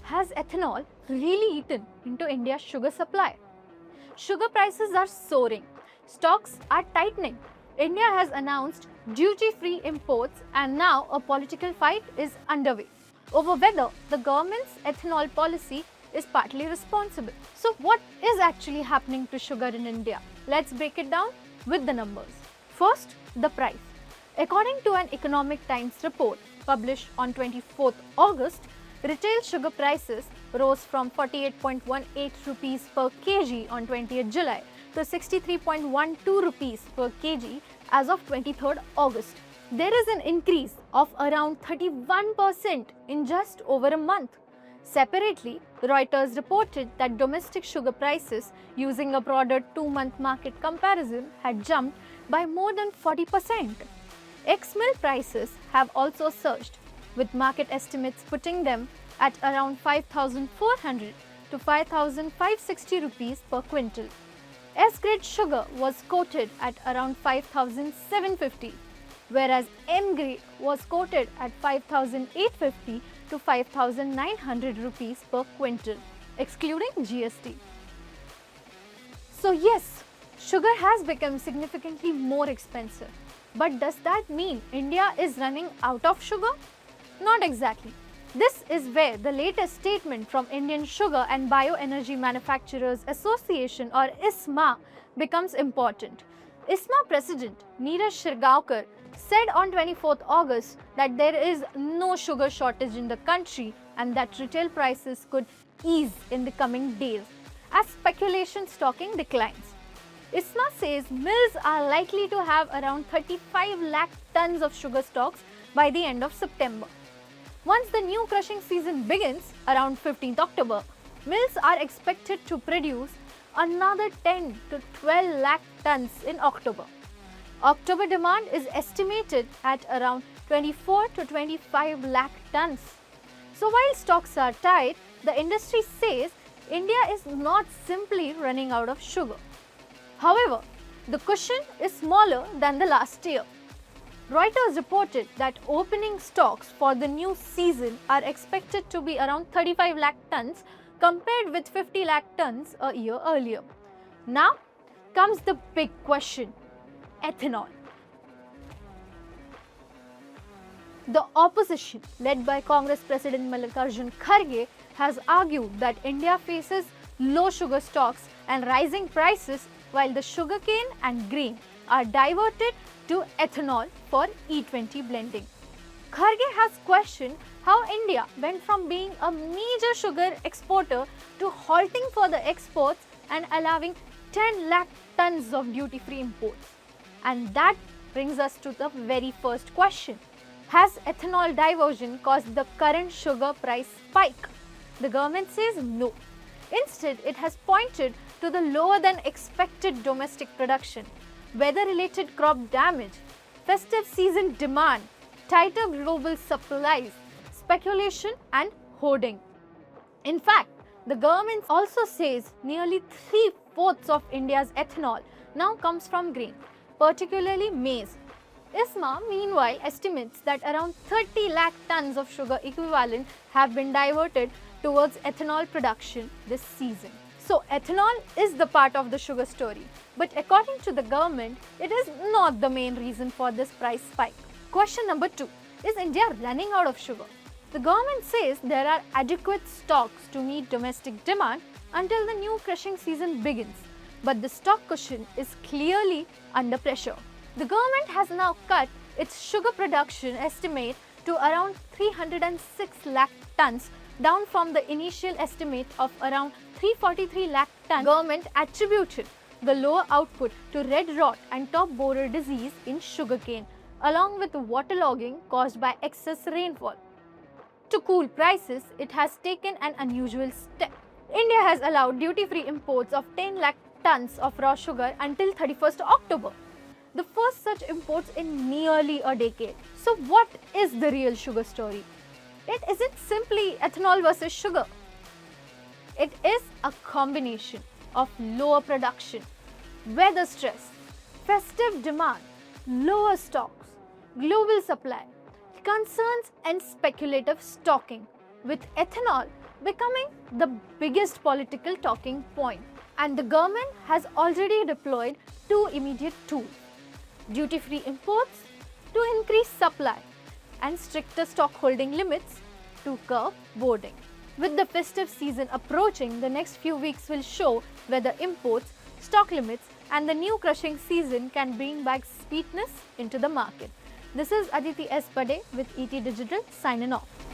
Has ethanol really eaten into India's sugar supply? Sugar prices are soaring, stocks are tightening. India has announced duty-free imports and now a political fight is underway over whether the government's ethanol policy is partly responsible. So what is actually happening to sugar in India? Let's break it down with the numbers. First, the price. According to an Economic Times report published on 24th August, retail sugar prices rose from 48.18 rupees per kg on 20th July to 63.12 rupees per kg as of 23rd August. There is an increase of around 31% in just over a month. Separately, Reuters reported that domestic sugar prices using a broader 2-month market comparison had jumped by more than 40%. Ex-mill prices have also surged, with market estimates putting them at around 5,400 to 5,560 rupees per quintal. S-grade sugar was quoted at around 5,750, whereas M-grade was quoted at 5,850 to 5,900 rupees per quintal, excluding GST. So yes, sugar has become significantly more expensive. But does that mean India is running out of sugar? Not exactly. This is where the latest statement from Indian Sugar and Bioenergy Manufacturers Association or ISMA becomes important. ISMA President Neeraj Shirgaonkar said on 24th August that there is no sugar shortage in the country and that retail prices could ease in the coming days as speculation stocking declines. ISMA says mills are likely to have around 35 lakh tons of sugar stocks by the end of September. Once the new crushing season begins around 15th October, mills are expected to produce another 10 to 12 lakh tons in October. October demand is estimated at around 24 to 25 lakh tons. So while stocks are tight, the industry says India is not simply running out of sugar. However, the cushion is smaller than the last year. Reuters reported that opening stocks for the new season are expected to be around 35 lakh tons compared with 50 lakh tons a year earlier. Now comes the big question: ethanol. The opposition, led by Congress President Mallikarjun Kharge, has argued that India faces low sugar stocks and rising prices while the sugarcane and grain are diverted to ethanol for E20 blending. Kharge has questioned how India went from being a major sugar exporter to halting for the exports and allowing 10 lakh tons of duty-free imports. And that brings us to the very first question. Has ethanol diversion caused the current sugar price spike? The government says no. Instead, it has pointed to the lower than expected domestic production, weather-related crop damage, festive season demand, tighter global supplies, speculation and hoarding. In fact, the government also says nearly 3/4 of India's ethanol now comes from grain, particularly maize. ISMA, meanwhile, estimates that around 30 lakh tons of sugar equivalent have been diverted towards ethanol production this season. So, ethanol is the part of the sugar story, but according to the government, it is not the main reason for this price spike. Question number 2. Is India running out of sugar? The government says there are adequate stocks to meet domestic demand until the new crushing season begins, but the stock cushion is clearly under pressure. The government has now cut its sugar production estimate to around 306 lakh tons, down from the initial estimate of around 343 lakh tons. Government attributed the lower output to red rot and top borer disease in sugarcane, along with waterlogging caused by excess rainfall. To cool prices, it has taken an unusual step. India has allowed duty-free imports of 10 lakh tons of raw sugar until 31st October. The first such imports in nearly a decade. So what is the real sugar story? It isn't simply ethanol versus sugar. It is a combination of lower production, weather stress, festive demand, lower stocks, global supply, concerns and speculative stocking. With ethanol becoming the biggest political talking point. And the government has already deployed two immediate tools: duty-free imports to increase supply and stricter stock holding limits to curb hoarding. With the festive season approaching, the next few weeks will show whether imports, stock limits, and the new crushing season can bring back sweetness into the market. This is Aditi S. Bade with ET Digital signing off.